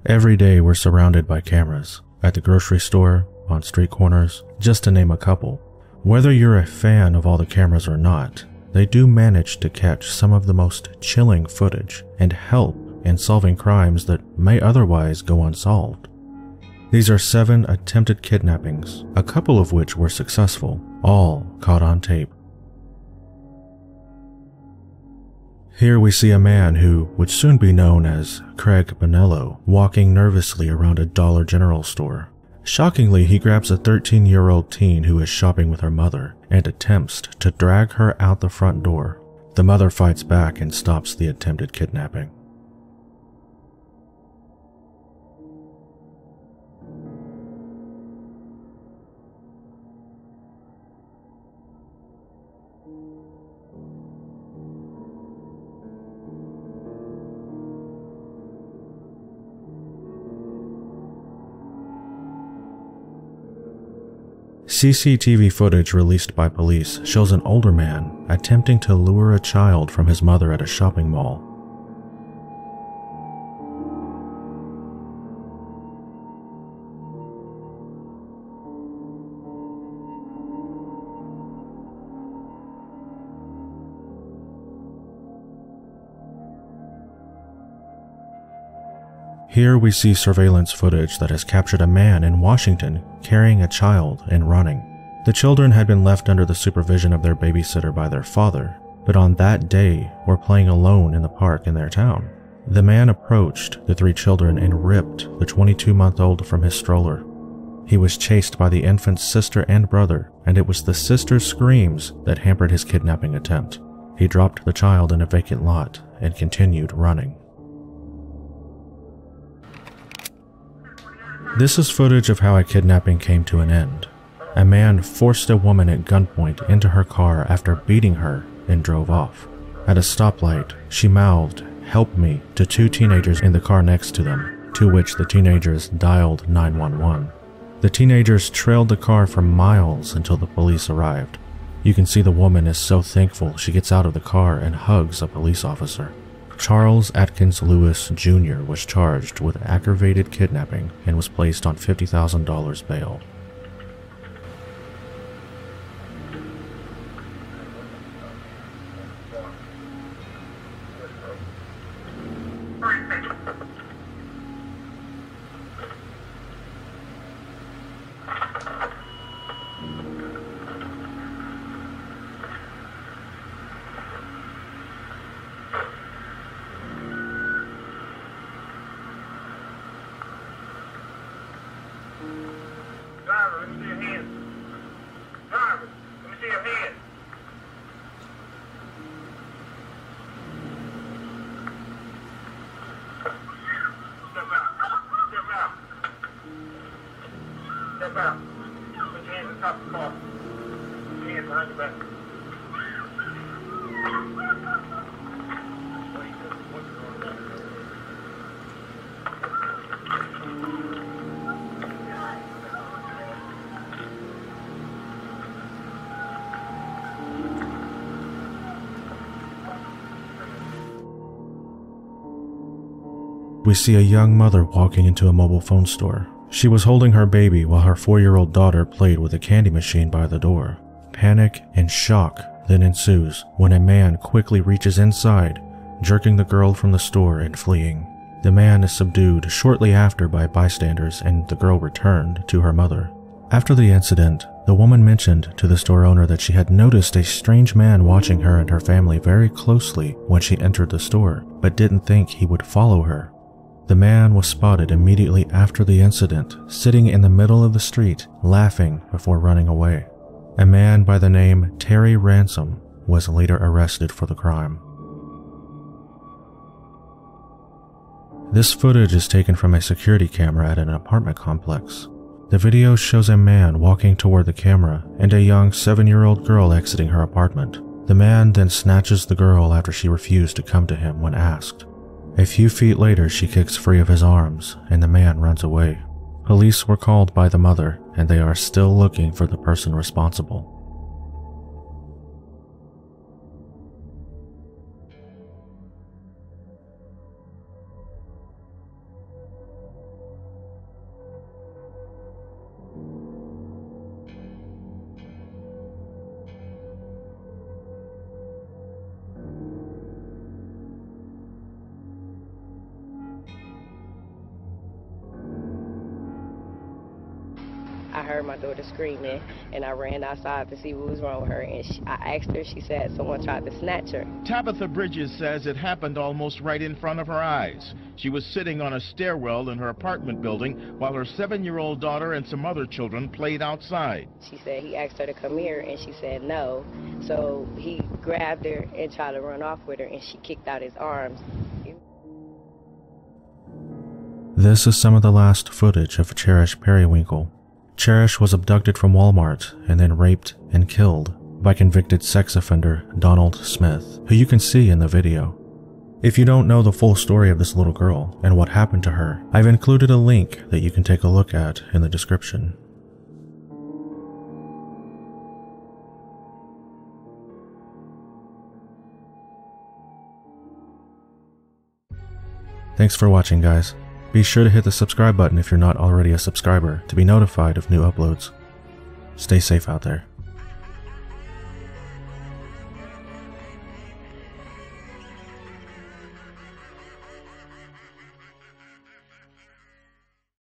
Every day we're surrounded by cameras, at the grocery store, on street corners, just to name a couple. Whether you're a fan of all the cameras or not, they do manage to catch some of the most chilling footage and help in solving crimes that may otherwise go unsolved. These are 7 attempted kidnappings, a couple of which were successful, all caught on tape. Here we see a man who would soon be known as Craig Bonello walking nervously around a Dollar General store. Shockingly, he grabs a 13-year-old teen who is shopping with her mother and attempts to drag her out the front door. The mother fights back and stops the attempted kidnapping. CCTV footage released by police shows an older man attempting to lure a child from his mother at a shopping mall. Here we see surveillance footage that has captured a man in Washington carrying a child and running. The children had been left under the supervision of their babysitter by their father, but on that day were playing alone in the park in their town. The man approached the 3 children and ripped the 22-month-old from his stroller. He was chased by the infant's sister and brother, and it was the sister's screams that hampered his kidnapping attempt. He dropped the child in a vacant lot and continued running. This is footage of how a kidnapping came to an end. A man forced a woman at gunpoint into her car after beating her and drove off. At a stoplight, she mouthed, "Help me," to 2 teenagers in the car next to them, to which the teenagers dialed 911. The teenagers trailed the car for miles until the police arrived. You can see the woman is so thankful she gets out of the car and hugs a police officer. Charles Atkins Lewis Jr. was charged with aggravated kidnapping and was placed on $50,000 bail. Driver, let me see your hands. Driver, let me see your hands. Step out. Step out. Step out. Put your hands on top of the car. Put your hands behind your back. We see a young mother walking into a mobile phone store. She was holding her baby while her 4-year-old daughter played with a candy machine by the door. Panic and shock then ensues when a man quickly reaches inside, jerking the girl from the store and fleeing. The man is subdued shortly after by bystanders and the girl returned to her mother. After the incident, the woman mentioned to the store owner that she had noticed a strange man watching her and her family very closely when she entered the store, but didn't think he would follow her. The man was spotted immediately after the incident, sitting in the middle of the street, laughing before running away. A man by the name Terry Ransom was later arrested for the crime. This footage is taken from a security camera at an apartment complex. The video shows a man walking toward the camera and a young 7-year-old girl exiting her apartment. The man then snatches the girl after she refused to come to him when asked. A few feet later, she kicks free of his arms, and the man runs away. Police were called by the mother, and they are still looking for the person responsible. heard my daughter screaming, and I ran outside to see what was wrong with her, and I asked her, she said someone tried to snatch her. Tabitha Bridges says it happened almost right in front of her eyes. She was sitting on a stairwell in her apartment building while her 7-year-old daughter and some other children played outside. She said he asked her to come here, and she said no. So he grabbed her and tried to run off with her, and she kicked out his arms. This is some of the last footage of Cherish Periwinkle. Cherish was abducted from Walmart and then raped and killed by convicted sex offender Donald Smith, who you can see in the video. If you don't know the full story of this little girl and what happened to her, I've included a link that you can take a look at in the description. Thanks for watching, guys. Be sure to hit the subscribe button if you're not already a subscriber to be notified of new uploads. Stay safe out there.